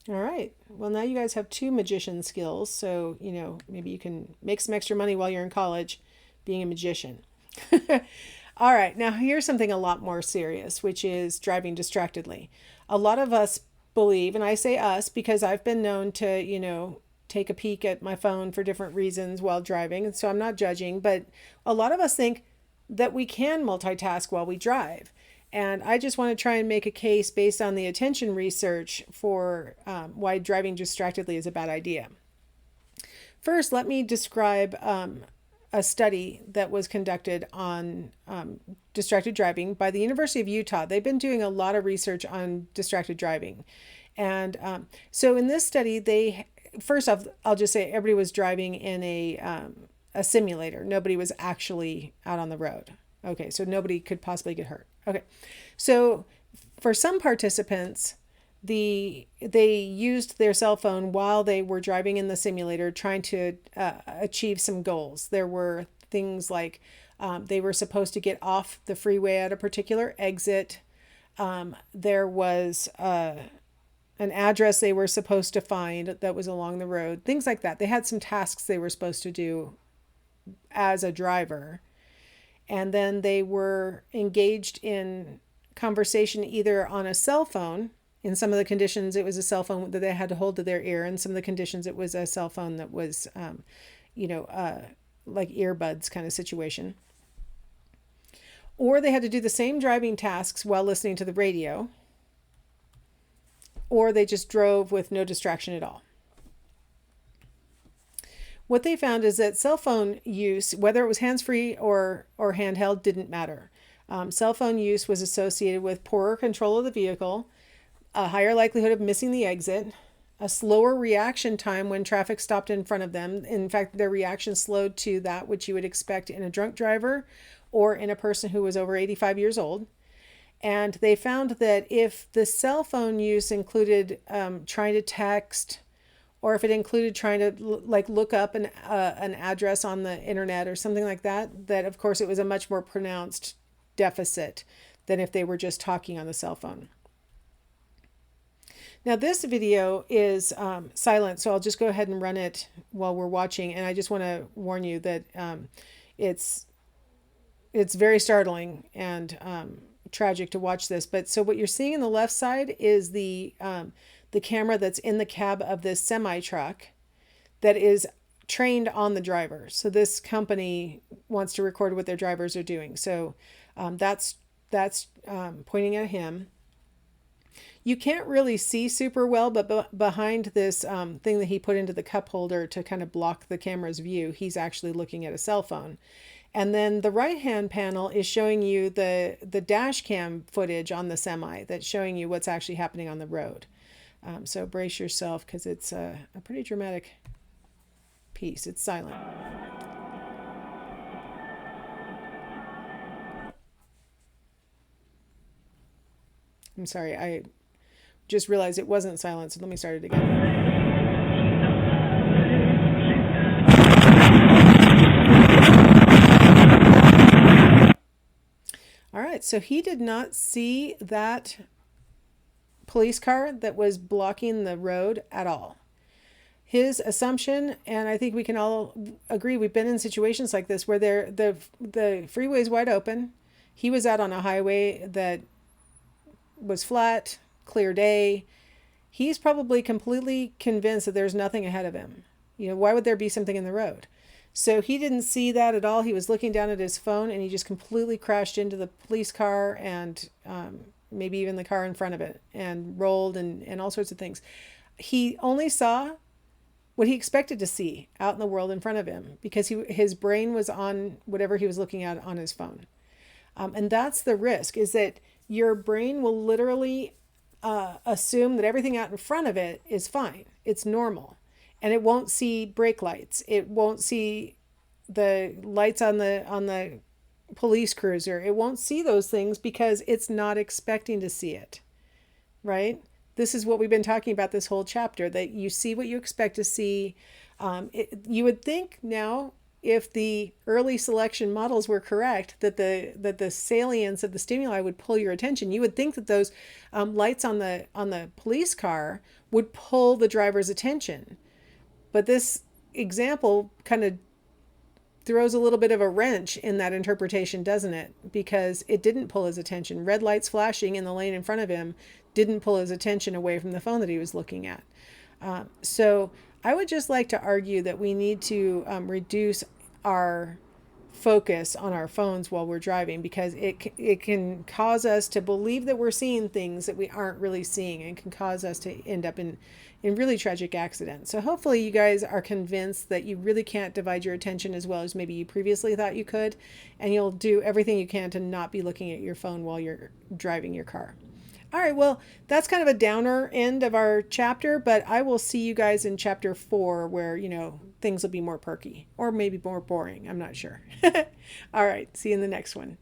All right. Well, now you guys have two magician skills, so, maybe you can make some extra money while you're in college being a magician. All right. Now, here's something a lot more serious, which is driving distractedly. A lot of us believe, and I say us because I've been known to, take a peek at my phone for different reasons while driving, and so I'm not judging, but a lot of us think that we can multitask while we drive. And I just want to try and make a case based on the attention research for why driving distractedly is a bad idea. First, let me describe a study that was conducted on distracted driving by the University of Utah. They've been doing a lot of research on distracted driving. And so in this study, first off, I'll just say everybody was driving in a simulator. Nobody was actually out on the road. Okay, so nobody could possibly get hurt. Okay, so for some participants, they used their cell phone while they were driving in the simulator, trying to achieve some goals. There were things like they were supposed to get off the freeway at a particular exit. There was an address they were supposed to find that was along the road. Things like that. They had some tasks they were supposed to do as a driver, and then they were engaged in conversation either on a cell phone. In some of the conditions, it was a cell phone that they had to hold to their ear. In some of the conditions, it was a cell phone that was, like earbuds kind of situation. Or they had to do the same driving tasks while listening to the radio. Or they just drove with no distraction at all. What they found is that cell phone use, whether it was hands-free or handheld, didn't matter. Cell phone use was associated with poorer control of the vehicle, a higher likelihood of missing the exit, a slower reaction time when traffic stopped in front of them. In fact, their reaction slowed to that which you would expect in a drunk driver or in a person who was over 85 years old. And they found that if the cell phone use included trying to text, or if it included trying to look up an address on the internet or something like that, that of course it was a much more pronounced deficit than if they were just talking on the cell phone. Now this video is silent, so I'll just go ahead and run it while we're watching. And I just want to warn you that it's very startling and tragic to watch this. But so what you're seeing on the left side is the camera that's in the cab of this semi truck that is trained on the driver. So this company wants to record what their drivers are doing. So that's pointing at him. You can't really see super well, but behind this thing that he put into the cup holder to kind of block the camera's view, he's actually looking at a cell phone. And then the right-hand panel is showing you the dash cam footage on the semi that's showing you what's actually happening on the road. So brace yourself because it's a pretty dramatic piece. It's silent. I'm sorry, I just realized it wasn't silent, so let me start it again. All right, so he did not see that police car that was blocking the road at all. His assumption, and I think we can all agree, we've been in situations like this where the freeway is wide open. He was out on a highway that was flat, clear day. He's probably completely convinced that there's nothing ahead of him. Why would there be something in the road? So he didn't see that at all. He was looking down at his phone and he just completely crashed into the police car and maybe even the car in front of it and rolled and all sorts of things. He only saw what he expected to see out in the world in front of him because his brain was on whatever he was looking at on his phone. And that's the risk, is that your brain will literally assume that everything out in front of it is fine. It's normal. And it won't see brake lights. It won't see the lights on the police cruiser. It won't see those things because it's not expecting to see it, right? This is what we've been talking about this whole chapter, that you see what you expect to see. You would think now, if the early selection models were correct, that the salience of the stimuli would pull your attention. You would think that those lights on the police car would pull the driver's attention. But this example kind of throws a little bit of a wrench in that interpretation, doesn't it? Because it didn't pull his attention. Red lights flashing in the lane in front of him didn't pull his attention away from the phone that he was looking at. So I would just like to argue that we need to reduce our focus on our phones while we're driving, because it can cause us to believe that we're seeing things that we aren't really seeing, and can cause us to end up in really tragic accidents. So hopefully you guys are convinced that you really can't divide your attention as well as maybe you previously thought you could, and you'll do everything you can to not be looking at your phone while you're driving your car. All right, well, that's kind of a downer end of our chapter, but I will see you guys in chapter 4 where, things will be more perky, or maybe more boring. I'm not sure. All right, see you in the next one.